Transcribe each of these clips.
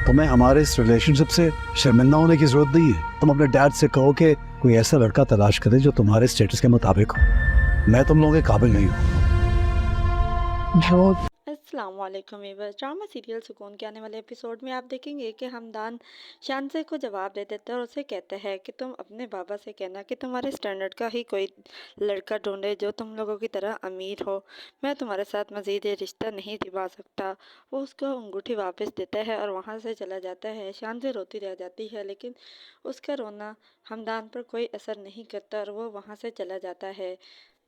तुम्हें हमारे इस रिलेशनशिप से शर्मिंदा होने की जरूरत नहीं है। तुम अपने डैड से कहो कि कोई ऐसा लड़का तलाश करे जो तुम्हारे स्टेटस के मुताबिक हो। मैं तुम लोगों के काबिल नहीं हूँ। अस्सलाम वालेकुम व्यूअर्स। ड्रामा सीरियल सुकून के आने वाले एपिसोड में आप देखेंगे कि हमदान शानसे को जवाब दे देता है और उसे कहता है कि तुम अपने बाबा से कहना कि तुम्हारे स्टैंडर्ड का ही कोई लड़का ढूंढे जो तुम लोगों की तरह अमीर हो। मैं तुम्हारे साथ मज़ीद ये रिश्ता नहीं निभा सकता। वो उसको अंगूठी वापस देता है और वहाँ से चला जाता है। शानसे रोती रह जाती है, लेकिन उसका रोना हमदान पर कोई असर नहीं करता और वो वहाँ से चला जाता है।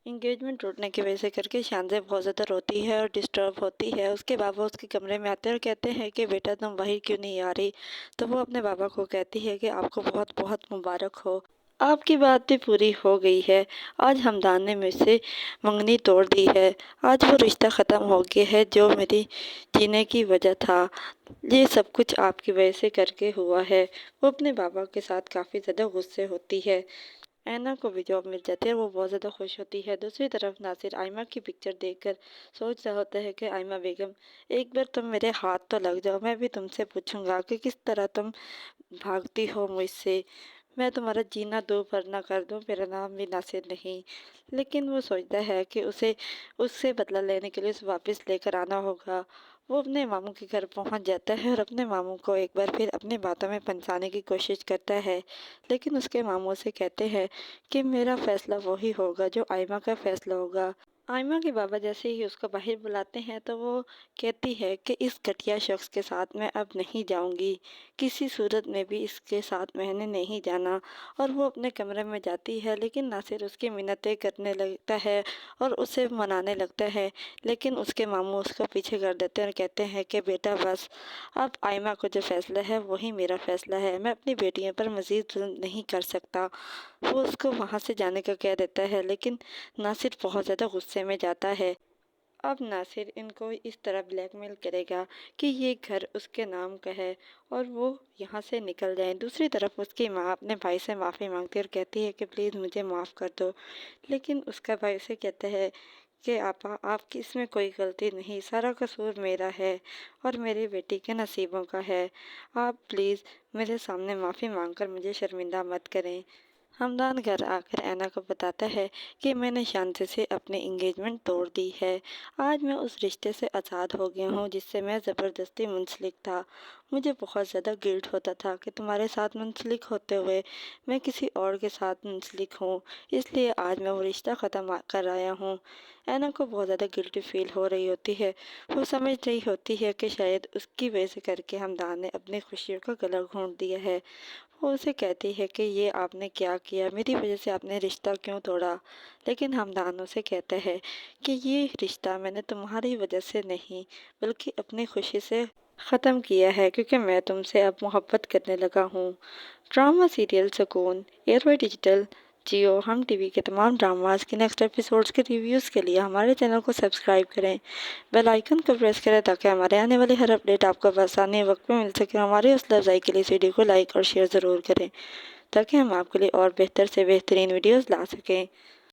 इंगेजमेंट टूटने की वजह से करके शानज़ेब बहुत ज़्यादा रोती है और डिस्टर्ब होती है। उसके बाबा उसके कमरे में आते हैं और कहते हैं कि बेटा तुम बाहर क्यों नहीं आ रही। तो वो अपने बाबा को कहती है कि आपको बहुत बहुत मुबारक हो, आपकी बात भी पूरी हो गई है। आज हमदान ने मुझसे मंगनी तोड़ दी है। आज वो रिश्ता ख़त्म हो गया है जो मेरी जीने की वजह था। ये सब कुछ आपकी वजह से करके हुआ है। वो अपने बाबा के साथ काफ़ी ज़्यादा गुस्से होती है। ऐना को भी जॉब मिल जाती है और वो बहुत ज़्यादा खुश होती है। दूसरी तरफ नासिर आयमा की पिक्चर देखकर सोच रहा होता है कि आयमा बेगम, एक बार तुम मेरे हाथ तो लग जाओ, मैं भी तुमसे पूछूंगा कि किस तरह तुम भागती हो मुझसे। मैं तुम्हारा जीना दो भर ना कर दूं, मेरा नाम भी नासिर नहीं। लेकिन वो सोचता है कि उसे उससे बदला लेने के लिए उसे वापस लेकर आना होगा। वो अपने मामू के घर पहुंच जाता है और अपने मामू को एक बार फिर अपनी बातों में फंसाने की कोशिश करता है, लेकिन उसके मामू से कहते हैं कि मेरा फैसला वही होगा जो आयमा का फैसला होगा। आयमा के बाबा जैसे ही उसको बाहर बुलाते हैं तो वो कहती है कि इस घटिया शख्स के साथ मैं अब नहीं जाऊंगी, किसी सूरत में भी इसके साथ मैंने नहीं जाना। और वो अपने कमरे में जाती है, लेकिन नासिर उसकी मिन्नतें करने लगता है और उसे मनाने लगता है, लेकिन उसके मामू उसको पीछे कर देते हैं और कहते हैं कि बेटा बस, अब आयमा को जो फैसला है वही मेरा फैसला है, मैं अपनी बेटियों पर मज़ीद जुल्म नहीं कर सकता। वो उसको वहाँ से जाने का कह देता है, लेकिन नासिर बहुत ज़्यादा गुस्से में जाता है। अब नासिर इनको इस तरह ब्लैकमेल करेगा कि ये घर उसके नाम का है और वो यहाँ से निकल जाएं। दूसरी तरफ उसकी माँ अपने भाई से माफ़ी मांगती है और कहती है कि प्लीज़ मुझे माफ़ कर दो, लेकिन उसका भाई उसे कहता है कि आपा, आपकी इसमें कोई गलती नहीं, सारा कसूर मेरा है और मेरी बेटी के नसीबों का है। आप प्लीज़ मेरे सामने माफ़ी मांगकर मुझे शर्मिंदा मत करें। हमदान घर आकर ऐना को बताता है कि मैंने शांति से अपनी इंगेजमेंट तोड़ दी है। आज मैं उस रिश्ते से आज़ाद हो गया हूँ जिससे मैं ज़बरदस्ती मुंसलिक था। मुझे बहुत ज़्यादा गिल्ट होता था कि तुम्हारे साथ मुंसलिक होते हुए मैं किसी और के साथ मुंसलिक हूँ, इसलिए आज मैं वो रिश्ता ख़त्म कर आया हूँ। ऐना को बहुत ज़्यादा गिल्टी फील हो रही होती है। वो समझ रही होती है कि शायद उसकी वजह से करके हमदान ने अपनी खुशियों का गला घोंट दिया है। वो उसे कहती है कि ये आपने क्या किया, मेरी वजह से आपने रिश्ता क्यों तोड़ा। लेकिन हमदान उसे कहता है कि ये रिश्ता मैंने तुम्हारी वजह से नहीं बल्कि अपनी खुशी से ख़त्म किया है, क्योंकि मैं तुमसे अब मोहब्बत करने लगा हूँ। ड्रामा सीरियल सुकून एयरवे डिजिटल जियो हम टीवी के तमाम ड्रामास के नेक्स्ट एपिसोड्स के रिव्यूज़ के लिए हमारे चैनल को सब्सक्राइब करें, बेल आइकन को प्रेस करें ताकि हमारे आने वाली हर अपडेट आपको आसानी वक्त में मिल सके। हमारी हौसला अफजाई के लिए इस वीडियो को लाइक और शेयर ज़रूर करें ताकि हम आपके लिए और बेहतर से बेहतरीन वीडियोज़ ला सकें।